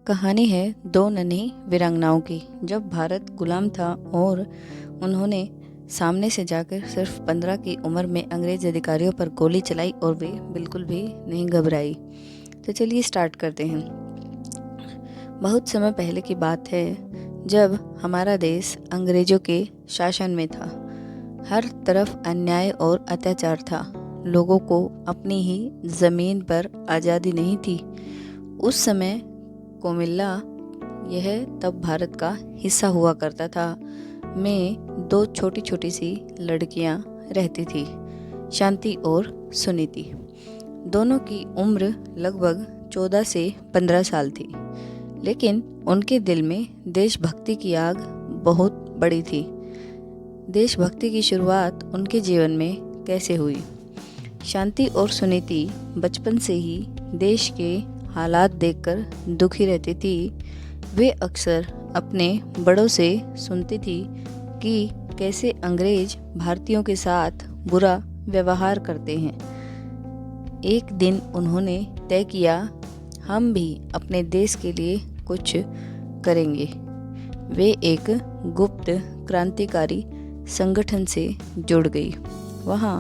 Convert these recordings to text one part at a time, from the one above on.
कहानी है दो नन्ही वीरांगनाओं की। जब भारत गुलाम था और उन्होंने सामने से जाकर सिर्फ 15 की उम्र में अंग्रेज अधिकारियों पर गोली चलाई और वे बिल्कुल भी नहीं घबराई। तो चलिए स्टार्ट करते हैं। बहुत समय पहले की बात है, जब हमारा देश अंग्रेजों के शासन में था। हर तरफ अन्याय और अत्याचार था। लोगों को अपनी ही ज़मीन पर आज़ादी नहीं थी। उस समय कोमिल्ला, यह तब भारत का हिस्सा हुआ करता था, में दो छोटी छोटी सी लड़कियां रहती थी, शांति और सुनीति। दोनों की उम्र लगभग 14 से 15 साल थी, लेकिन उनके दिल में देशभक्ति की आग बहुत बड़ी थी। देशभक्ति की शुरुआत उनके जीवन में कैसे हुई? शांति और सुनीति बचपन से ही देश के हालात देखकर दुखी रहती थी। वे अक्सर अपने बड़ों से सुनती थी कि कैसे अंग्रेज भारतीयों के साथ बुरा व्यवहार करते हैं। एक दिन उन्होंने तय किया, हम भी अपने देश के लिए कुछ करेंगे। वे एक गुप्त क्रांतिकारी संगठन से जुड़ गई। वहाँ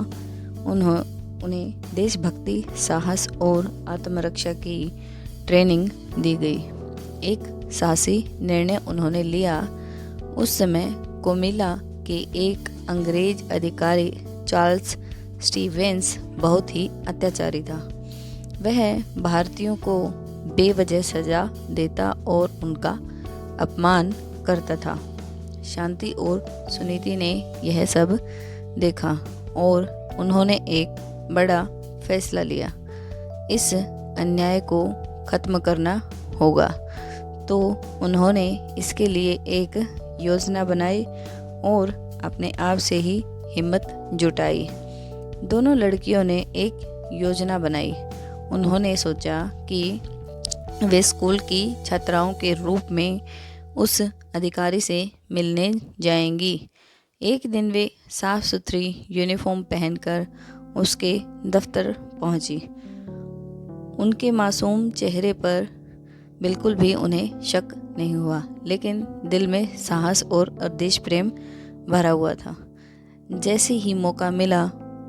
उन्हें देशभक्ति, साहस और आत्मरक्षा की ट्रेनिंग दी गई। एक साहसी निर्णय उन्होंने लिया। उस समय कोमिला के एक अंग्रेज अधिकारी चार्ल्स स्टीवेंस बहुत ही अत्याचारी था। वह भारतीयों को बेवजह सजा देता और उनका अपमान करता था। शांति और सुनीति ने यह सब देखा और उन्होंने एक बड़ा फैसला लिया। इस अन्याय को खत्म करना होगा। तो उन्होंने इसके लिए एक योजना बनाई और अपने आप से ही हिम्मत जुटाई। दोनों लड़कियों ने एक योजना बनाई। उन्होंने सोचा कि वे स्कूल की छात्राओं के रूप में उस अधिकारी से मिलने जाएंगी। एक दिन वे साफ सुथरी यूनिफॉर्म पहनकर उसके दफ्तर पहुंची। उनके मासूम चेहरे पर बिल्कुल भी उन्हें शक नहीं हुआ, लेकिन दिल में साहस और देश प्रेम भरा हुआ था। जैसे ही मौका मिला,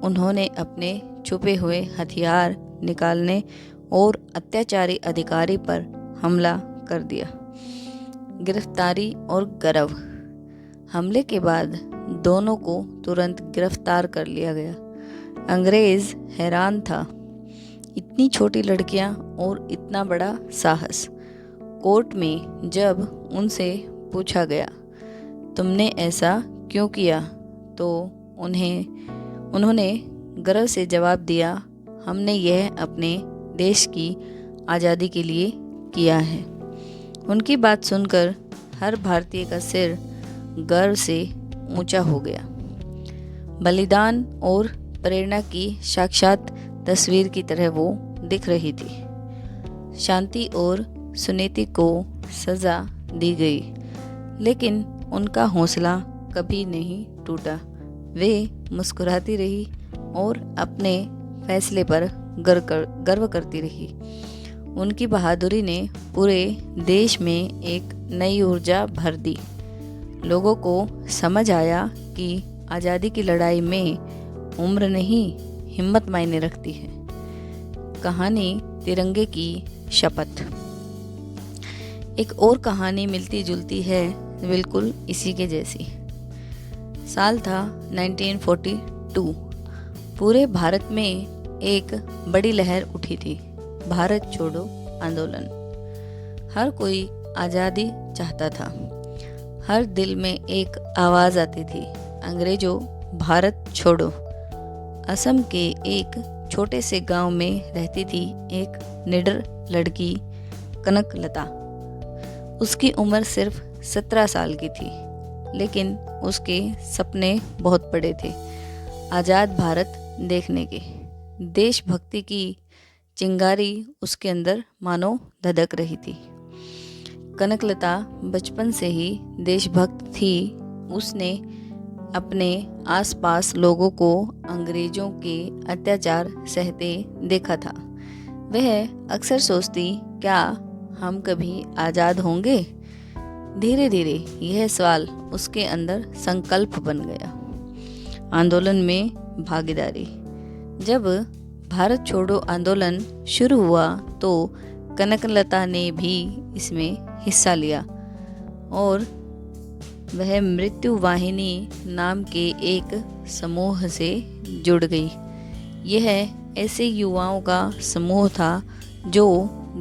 उन्होंने अपने छुपे हुए हथियार निकालने और अत्याचारी अधिकारी पर हमला कर दिया। गिरफ्तारी और गर्व। हमले के बाद दोनों को तुरंत गिरफ्तार कर लिया गया। अंग्रेज हैरान था, इतनी छोटी लड़कियां और इतना बड़ा साहस। कोर्ट में जब उनसे पूछा गया, तुमने ऐसा क्यों किया, तो उन्होंने गर्व से जवाब दिया, हमने यह अपने देश की आज़ादी के लिए किया है। उनकी बात सुनकर हर भारतीय का सिर गर्व से ऊंचा हो गया। बलिदान और प्रेरणा की साक्षात तस्वीर की तरह वो दिख रही थी। शांति और सुनीति को सज़ा दी गई, लेकिन उनका हौसला कभी नहीं टूटा। वे मुस्कुराती रही और अपने फैसले पर गर्व करती रही। उनकी बहादुरी ने पूरे देश में एक नई ऊर्जा भर दी। लोगों को समझ आया कि आज़ादी की लड़ाई में उम्र नहीं, हिम्मत मायने रखती है। कहानी तिरंगे की शपथ। एक और कहानी मिलती जुलती है, बिल्कुल इसी के जैसी। साल था 1942। पूरे भारत में एक बड़ी लहर उठी थी, भारत छोड़ो आंदोलन। हर कोई आज़ादी चाहता था। हर दिल में एक आवाज़ आती थी, अंग्रेजों भारत छोड़ो। असम के एक छोटे से गांव में रहती थी एक निडर लड़की, कनकलता। उसकी उम्र सिर्फ 17 साल की थी, लेकिन उसके सपने बहुत बड़े थे, आज़ाद भारत देखने के। देशभक्ति की चिंगारी उसके अंदर मानो धधक रही थी। कनकलता बचपन से ही देशभक्त थी। उसने अपने आसपास लोगों को अंग्रेजों के अत्याचार सहते देखा था। वह अक्सर सोचती, क्या हम कभी आज़ाद होंगे? धीरे धीरे यह सवाल उसके अंदर संकल्प बन गया। आंदोलन में भागीदारी। जब भारत छोड़ो आंदोलन शुरू हुआ तो कनकलता ने भी इसमें हिस्सा लिया और वह मृत्यु वाहिनी नाम के एक समूह से जुड़ गई। यह ऐसे युवाओं का समूह था जो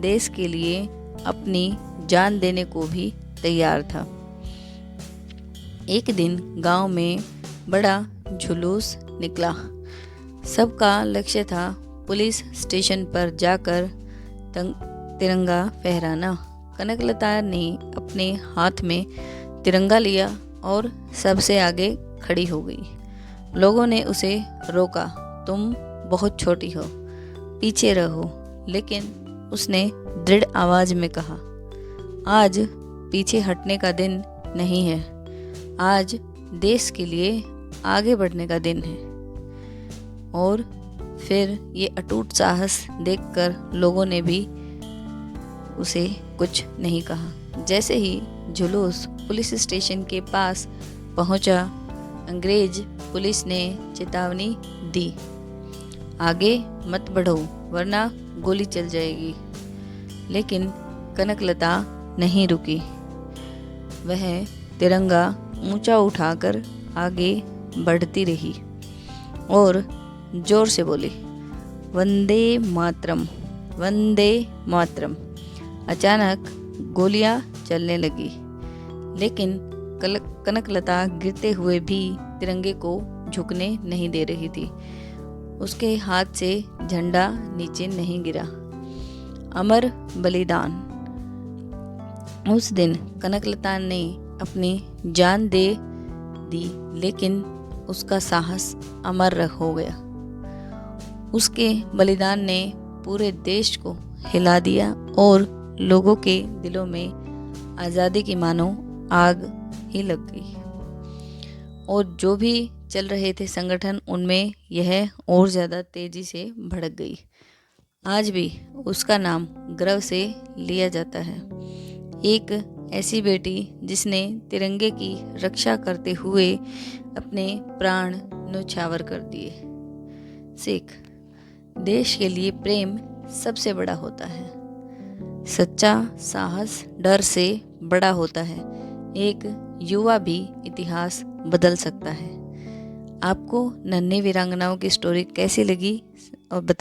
देश के लिए अपनी जान देने को भी तैयार था। एक दिन गांव में बड़ा जुलूस निकला। सबका लक्ष्य था पुलिस स्टेशन पर जाकर तिरंगा फहराना। कनकलता ने अपने हाथ में तिरंगा लिया और सबसे आगे खड़ी हो गई। लोगों ने उसे रोका, तुम बहुत छोटी हो, पीछे रहो। लेकिन उसने दृढ़ आवाज में कहा, आज पीछे हटने का दिन नहीं है, आज देश के लिए आगे बढ़ने का दिन है। और फिर ये अटूट साहस देखकर लोगों ने भी उसे कुछ नहीं कहा। जैसे ही जुलूस पुलिस स्टेशन के पास पहुंचा, अंग्रेज पुलिस ने चेतावनी दी, आगे मत बढ़ो वरना गोली चल जाएगी। लेकिन कनकलता नहीं रुकी। वह तिरंगा ऊंचा उठाकर आगे बढ़ती रही और जोर से बोली, वंदे मातरम, वंदे मातरम। अचानक गोलियां चलने लगी, लेकिन कनकलता गिरते हुए भी तिरंगे को झुकने नहीं दे रही थी। उसके हाथ से झंडा नीचे नहीं गिरा। अमर बलिदान। उस दिन कनकलता ने अपनी जान दे दी, लेकिन उसका साहस अमर हो गया। उसके बलिदान ने पूरे देश को हिला दिया और लोगों के दिलों में आज़ादी की मानो आग ही लग गई। और जो भी चल रहे थे संगठन, उनमें यह और ज़्यादा तेज़ी से भड़क गई। आज भी उसका नाम गर्व से लिया जाता है। एक ऐसी बेटी जिसने तिरंगे की रक्षा करते हुए अपने प्राण न्यौछावर कर दिए। सीख। देश के लिए प्रेम सबसे बड़ा होता है। सच्चा साहस डर से बड़ा होता है। एक युवा भी इतिहास बदल सकता है। आपको नन्ही वीरांगनाओं की स्टोरी कैसी लगी और बताइए।